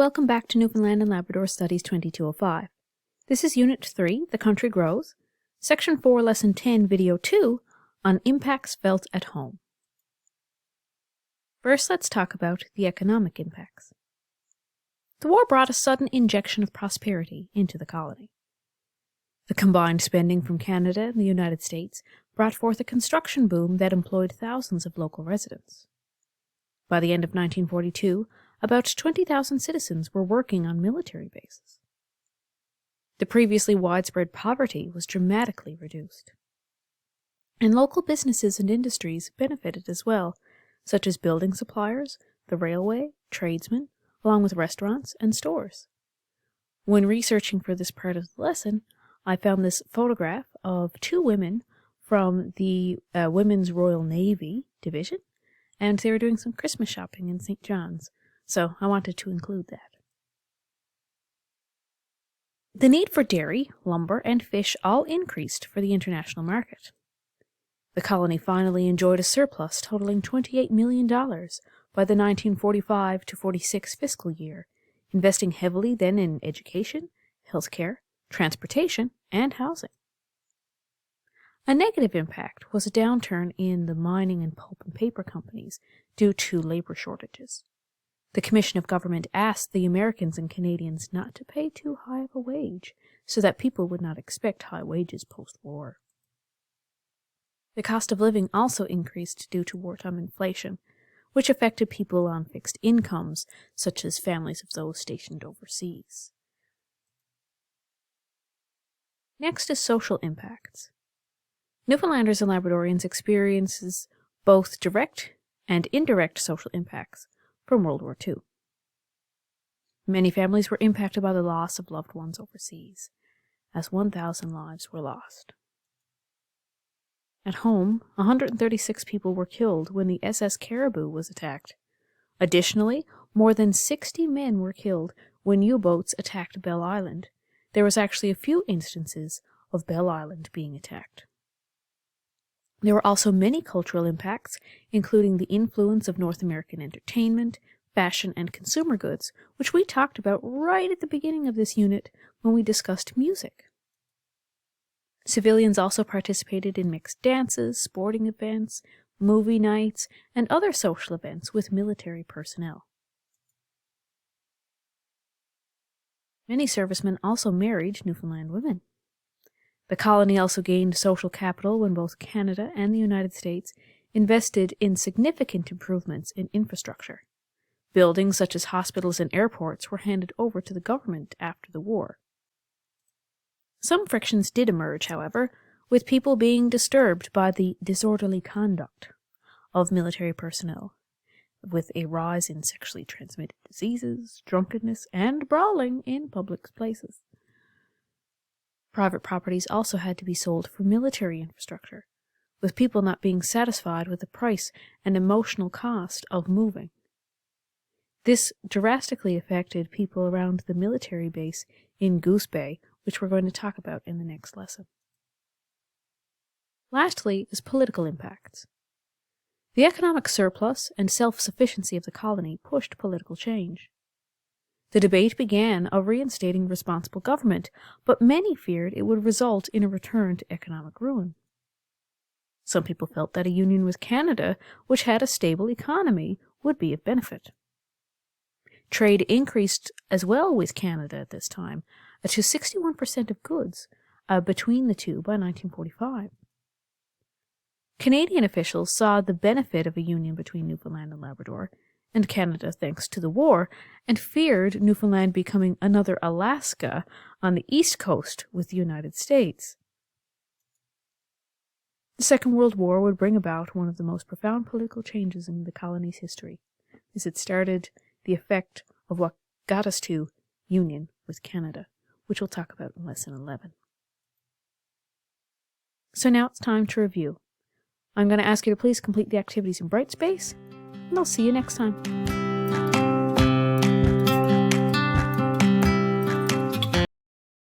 welcome back to Newfoundland and Labrador Studies 2205. This is Unit 3, The Country Grows, Section 4, Lesson 10, Video 2, on Impacts Felt at Home. First, let's talk about the economic impacts. The war brought a sudden injection of prosperity into the colony. The combined spending from Canada and the United States brought forth a construction boom that employed thousands of local residents. By the end of 1942, about 20,000 citizens were working on military bases. The previously widespread poverty was dramatically reduced. And local businesses and industries benefited as well, such as building suppliers, the railway, tradesmen, along with restaurants and stores. When researching for this part of the lesson, I found this photograph of two women from the Women's Royal Navy Division, and they were doing some Christmas shopping in St. John's. So I wanted to include that. The need for dairy, lumber, and fish all increased for the international market. The colony finally enjoyed a surplus totaling $28 million by the 1945-46 fiscal year, investing heavily then in education, healthcare, transportation, and housing. A negative impact was a downturn in the mining and pulp and paper companies due to labor shortages. The Commission of Government asked the Americans and Canadians not to pay too high of a wage so that people would not expect high wages post-war. The cost of living also increased due to wartime inflation, which affected people on fixed incomes, such as families of those stationed overseas. Next is social impacts. Newfoundlanders and Labradorians experiences both direct and indirect social impacts from World War II. Many families were impacted by the loss of loved ones overseas, as 1,000 lives were lost. At home, 136 people were killed when the SS Caribou was attacked. Additionally, more than 60 men were killed when U-boats attacked Bell Island. There was actually a few instances of Bell Island being attacked. There were also many cultural impacts, including the influence of North American entertainment, fashion, and consumer goods, which we talked about right at the beginning of this unit when we discussed music. Civilians also participated in mixed dances, sporting events, movie nights, and other social events with military personnel. Many servicemen also married Newfoundland women. The colony also gained social capital when both Canada and the United States invested in significant improvements in infrastructure. Buildings such as hospitals and airports were handed over to the government after the war. Some frictions did emerge, however, with people being disturbed by the disorderly conduct of military personnel, with a rise in sexually transmitted diseases, drunkenness, and brawling in public places. Private properties also had to be sold for military infrastructure, with people not being satisfied with the price and emotional cost of moving. This drastically affected people around the military base in Goose Bay, which we're going to talk about in the next lesson. Lastly is political impacts. The economic surplus and self-sufficiency of the colony pushed political change. The debate began of reinstating responsible government, but many feared it would result in a return to economic ruin. Some people felt that a union with Canada, which had a stable economy, would be of benefit. Trade increased as well with Canada at this time, to 61% of goods between the two by 1945. Canadian officials saw the benefit of a union between Newfoundland and Labrador, and Canada thanks to the war, and feared Newfoundland becoming another Alaska on the east coast with the United States. The Second World War would bring about one of the most profound political changes in the colony's history, as it started the effect of what got us to union with Canada, which we'll talk about in Lesson 11. So now it's time to review. I'm going to ask you to please complete the activities in Brightspace, and I'll see you next time.